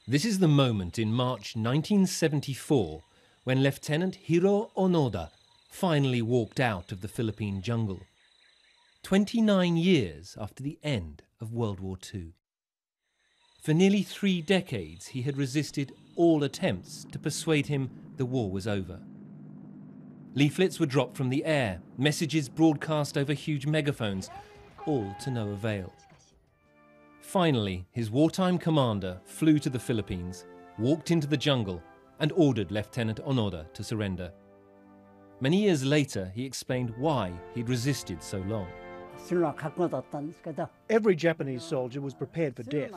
This is the moment in March 1974 when Lieutenant Hiro Onoda finally walked out of the Philippine jungle. 29 years after the end of World War II. For nearly 3 decades, he had resisted all attempts to persuade him the war was over. Leaflets were dropped from the air, messages broadcast over huge megaphones, all to no avail. Finally, his wartime commander flew to the Philippines, walked into the jungle, and ordered Lieutenant Onoda to surrender. Many years later, he explained why he'd resisted so long. Every Japanese soldier was prepared for death,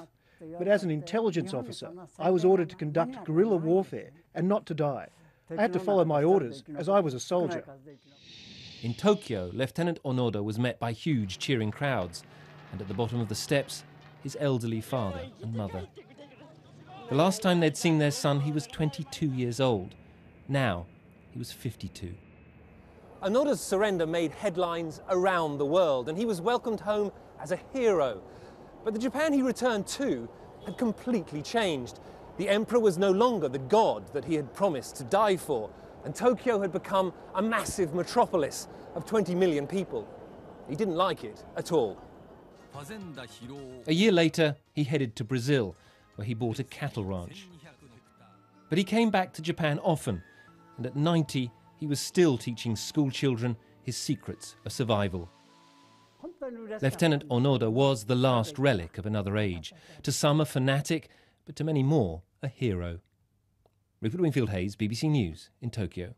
but as an intelligence officer, I was ordered to conduct guerrilla warfare and not to die. I had to follow my orders, as I was a soldier. In Tokyo, Lieutenant Onoda was met by huge cheering crowds, and at the bottom of the steps, his elderly father and mother. The last time they'd seen their son, he was 22 years old. Now, he was 52. Onoda's surrender made headlines around the world, and he was welcomed home as a hero. But the Japan he returned to had completely changed. The emperor was no longer the god that he had promised to die for, and Tokyo had become a massive metropolis of 20 million people. He didn't like it at all. A year later, he headed to Brazil, where he bought a cattle ranch. But he came back to Japan often, and at 90, he was still teaching school children his secrets of survival. Lieutenant Onoda was the last relic of another age. To some a fanatic, but to many more a hero. Rupert Wingfield-Hayes, BBC News in Tokyo.